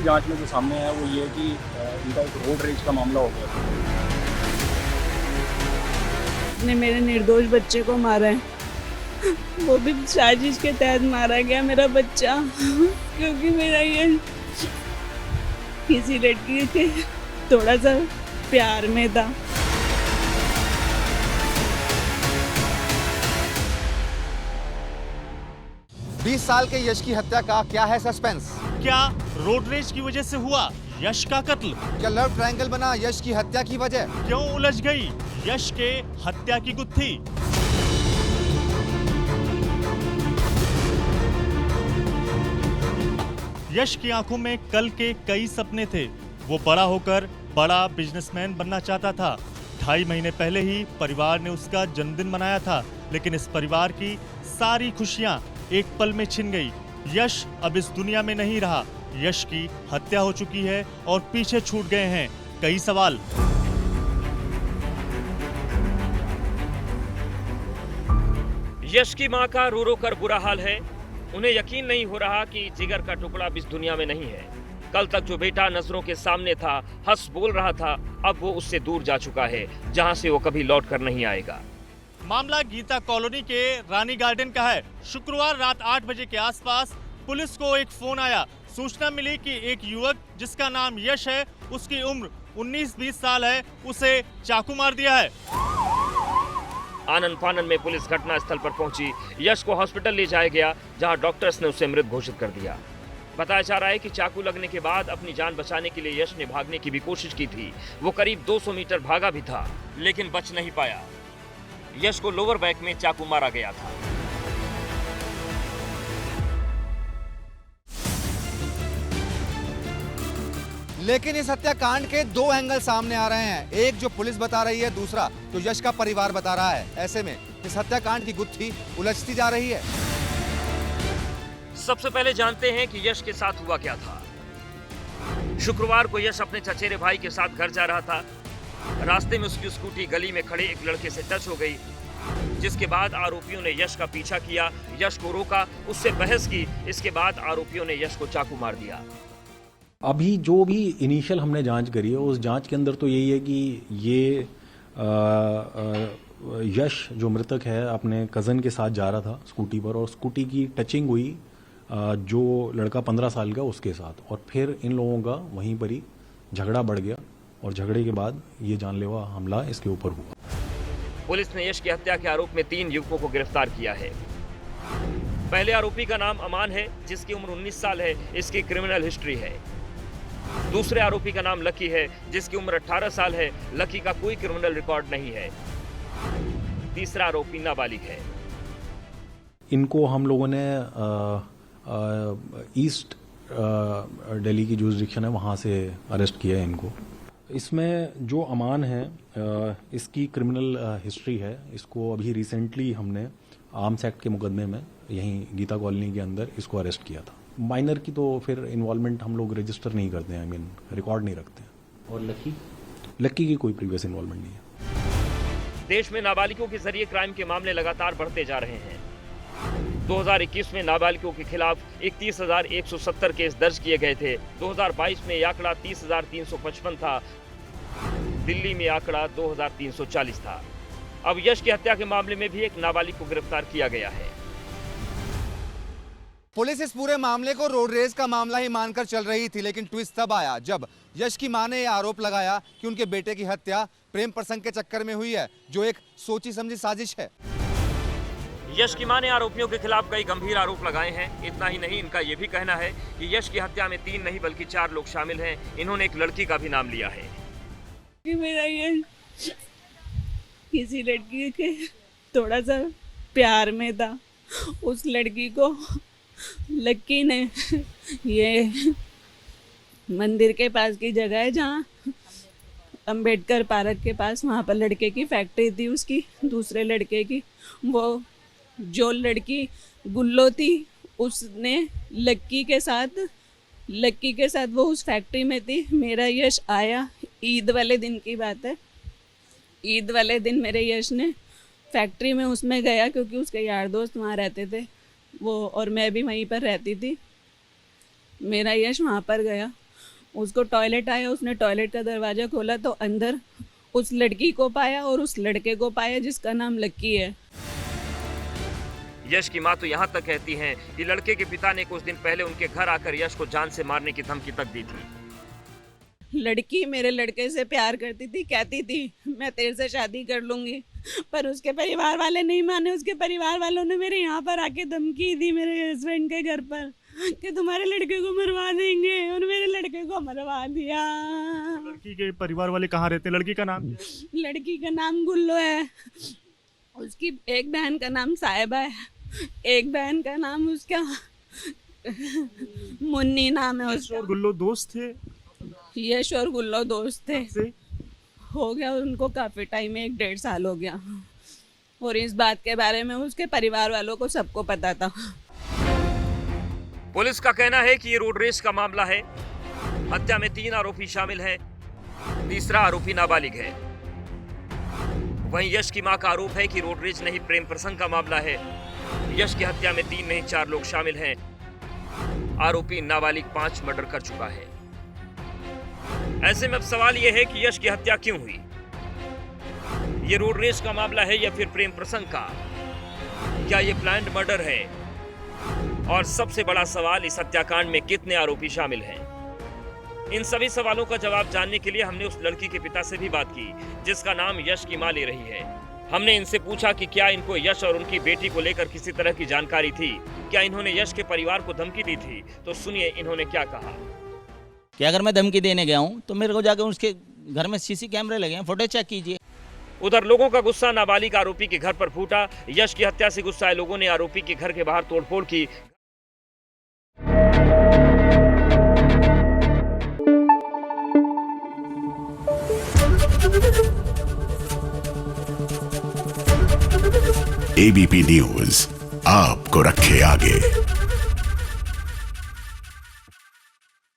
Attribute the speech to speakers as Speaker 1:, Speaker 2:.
Speaker 1: अभी जांच में जो सामने आया वो ये है कि इनका एक रोड रेज का मामला हो गया।
Speaker 2: ने मेरे निर्दोष बच्चे को मारा है, वो भी साजिश के तहत मारा गया मेरा बच्चा, क्योंकि मेरा ये किसी लड़की के थोड़ा सा प्यार में था।
Speaker 3: बीस साल के यश की हत्या का क्या है सस्पेंस?
Speaker 4: क्या रोड रेज की वजह से हुआ यश का कत्ल?
Speaker 3: क्या लव ट्रायंगल बना यश की हत्या की वजह?
Speaker 4: क्यों उलझ गई यश के हत्या की गुत्थी? यश की आंखों में कल के कई सपने थे। वो बड़ा होकर बड़ा बिजनेसमैन बनना चाहता था। 2.5 महीने पहले ही परिवार ने उसका जन्मदिन मनाया था, लेकिन इस परिवार की सारी खुशियां एक पल में छिन गई। यश अब इस दुनिया में नहीं रहा। यश की हत्या हो चुकी है और पीछे छूट गए हैं कई सवाल।
Speaker 5: यश की मां का रो रो कर बुरा हाल है। उन्हें यकीन नहीं हो रहा कि जिगर का टुकड़ा अब इस दुनिया में नहीं है। कल तक जो बेटा नजरों के सामने था, हंस बोल रहा था, अब वो उससे दूर जा चुका है, जहां से वो कभी लौट कर नहीं आएगा।
Speaker 4: मामला गीता कॉलोनी के रानी गार्डन का है। शुक्रवार रात 8 बजे के आसपास पुलिस को एक फोन आया। सूचना मिली कि एक युवक जिसका नाम यश है, उसकी उम्र 19-20 साल है, उसे चाकू मार दिया है।
Speaker 5: आनन फानन में पुलिस घटना स्थल पर पहुंची। यश को हॉस्पिटल ले जाया गया, जहां डॉक्टर्स ने उसे मृत घोषित कर दिया। बताया जा रहा है कि चाकू लगने के बाद अपनी जान बचाने के लिए यश ने भागने की भी कोशिश की थी। वो करीब 200 मीटर भागा भी था, लेकिन बच नहीं पाया। यश को लोअर बैक में चाकू मारा गया था।
Speaker 3: लेकिन इस हत्याकांड के दो एंगल सामने आ रहे हैं। एक जो पुलिस बता रही है, दूसरा जो यश का परिवार बता रहा है। ऐसे में इस हत्याकांड की गुत्थी उलझती जा रही है।
Speaker 5: सबसे पहले जानते हैं कि यश के साथ हुआ क्या था। शुक्रवार को यश अपने चचेरे भाई के साथ घर जा रहा था। रास्ते में उसकी स्कूटी गली में खड़े एक लड़के से टच हो गई, जिसके बाद आरोपियों ने यश का पीछा किया, यश को रोका, उससे बहस की। इसके बाद आरोपियों ने यश को चाकू मार दिया।
Speaker 1: अभी जो भी इनिशियल हमने जांच करी है, उस जांच के अंदर तो यही है कि ये यश जो मृतक है अपने कज़न के साथ जा रहा था स्कूटी पर, और स्कूटी की टचिंग हुई जो लड़का 15 साल का उसके साथ, और फिर इन लोगों का वहीं पर ही झगड़ा बढ़ गया और झगड़े के बाद ये जानलेवा हमला इसके ऊपर हुआ।
Speaker 5: पुलिस ने यश की हत्या के आरोप में 3 युवकों को गिरफ्तार किया है। पहले आरोपी का नाम अमान है, जिसकी उम्र 19 साल है, इसकी क्रिमिनल हिस्ट्री है। दूसरे आरोपी का नाम लकी है, जिसकी उम्र 18 साल है, लकी का कोई क्रिमिनल रिकॉर्ड नहीं है। तीसरा आरोपी नाबालिग है।
Speaker 1: इनको हम लोगों ने ईस्ट दिल्ली की जुरिसडिक्शन है, वहाँ से अरेस्ट किया है इनको। इसमें जो अमान है, इसकी क्रिमिनल हिस्ट्री है। इसको अभी रिसेंटली हमने आर्म्स एक्ट के मुकदमे में यहीं गीता कॉलोनी के अंदर इसको अरेस्ट किया था। माइनर की तो फिर इन्वॉल्वमेंट हम लोग रजिस्टर नहीं करते हैं, रिकॉर्ड नहीं रखते हैं। और लक्की की कोई प्रीवियस इन्वॉल्वमेंट नहीं है।
Speaker 5: देश में नाबालिगों के जरिए क्राइम के मामले लगातार बढ़ते जा रहे हैं। 2021 में नाबालिगों के खिलाफ 31,170 केस दर्ज किए गए थे। 2022 में यह आंकड़ा 30,355 था। दिल्ली में आंकड़ा 2,340 था। अब यश की हत्या के मामले में भी एक नाबालिग को गिरफ्तार किया गया है।
Speaker 3: पुलिस इस पूरे मामले को रोड रेज का मामला ही मानकर चल रही थी, लेकिन ट्विस्ट तब आया जब यश की मां ने यह आरोप लगाया कि उनके बेटे की हत्या प्रेम प्रसंग के चक्कर में हुई है, जो एक सोची समझी साजिश है।
Speaker 5: यश की मां ने आरोपियों के खिलाफ कई गंभीर आरोप लगाए हैं। इतना ही नहीं, इनका यह भी कहना है कि यश की हत्या में 3 नहीं बल्कि 4 लोग शामिल हैं। इन्होंने एक लड़की का भी नाम लिया है।
Speaker 2: कि मेरा यश किसी लड़की के थोड़ा सा प्यार में था। उस लड़की को लक्की ने, ये मंदिर के पास की जगह है जहाँ अंबेडकर पार्क के पास, वहाँ पर लड़के की फैक्ट्री थी उसकी, दूसरे लड़के की। वो जो लड़की गुल्लो थी, उसने लक्की के साथ वो उस फैक्ट्री में थी। मेरा यश आया, ईद वाले दिन की बात है। ईद वाले दिन मेरे यश ने फैक्ट्री में उसमें गया, क्योंकि उसके यार दोस्त वहाँ रहते थे वो, और मैं भी वहीं पर रहती थी। मेरा यश वहाँ पर गया, उसको टॉयलेट आया, उसने टॉयलेट का दरवाज़ा खोला तो अंदर उस लड़की को पाया और उस लड़के को पाया जिसका नाम लक्की है।
Speaker 5: यश की मां तो यहां तक कहती हैं कि लड़के के पिता ने कुछ दिन पहले उनके घर आकर यश को जान से मारने की धमकी तक दी थी।
Speaker 2: लड़की मेरे लड़के से प्यार करती थी, कहती थी मैं तेरे से शादी कर लूंगी, पर उसके परिवार वाले नहीं माने। उसके परिवार वालों ने मेरे यहाँ पर आके धमकी दी मेरे हस्बैंड के घर पर कि तुम्हारे लड़के को मरवा देंगे, और मेरे लड़के को मरवा दिया।
Speaker 4: लड़की के परिवार वाले कहाँ रहते हैं? लड़की का नाम क्या है?
Speaker 2: लड़की का नाम गुल्लो है, उसकी एक बहन का नाम साहिबा है, एक बहन का नाम उसका मुन्नी नाम है उसका।
Speaker 4: और गुल्लो दोस्त थे?
Speaker 2: यश और गुल्लो दोस्त थे।
Speaker 4: से?
Speaker 2: हो गया उनको काफ़ी टाइम, 1-1.5 साल हो गया, और इस बात के बारे में उसके परिवार वालों को सबको पता था।
Speaker 5: पुलिस का कहना है कि ये रोड रेस का मामला है। हत्या में 3 आरोपी शामिल हैं, तीसरा आरोपी नाबालिग है। वहीं यश की मां का आरोप है कि रोड रेस नहीं, प्रेम प्रसंग का मामला है। यश की हत्या में 3 नहीं 4 लोग शामिल हैं। आरोपी नाबालिग 5 मर्डर कर चुका है। ऐसे में अब सवाल यह है कि यश की हत्या क्यों हुई? ये रोड रेस का मामला है या फिर प्रेम प्रसंग का? क्या ये प्लान्ड मर्डर है? और सबसे बड़ा सवाल, इस हत्याकांड में कितने आरोपी शामिल हैं? इन सभी सवालों का जवाब जानने के लिए हमने उस लड़की के पिता से भी बात की जिसका नाम यश की मां ले रही है। हमने इनसे पूछा कि क्या इनको यश और उनकी बेटी को लेकर किसी तरह की जानकारी थी, क्या इन्होंने यश के परिवार को धमकी दी थी। तो सुनिए इन्होंने क्या कहा।
Speaker 6: कि अगर मैं धमकी देने गया हूँ तो मेरे को जाकर उसके घर में सीसी कैमरे लगे हैं, फोटो चेक कीजिए।
Speaker 5: उधर लोगों का गुस्सा नाबालिग आरोपी के घर पर फूटा। यश की हत्या से गुस्साए लोगों ने आरोपी के घर के बाहर तोड़फोड़ की।
Speaker 7: एबीपी न्यूज आपको रखे आगे।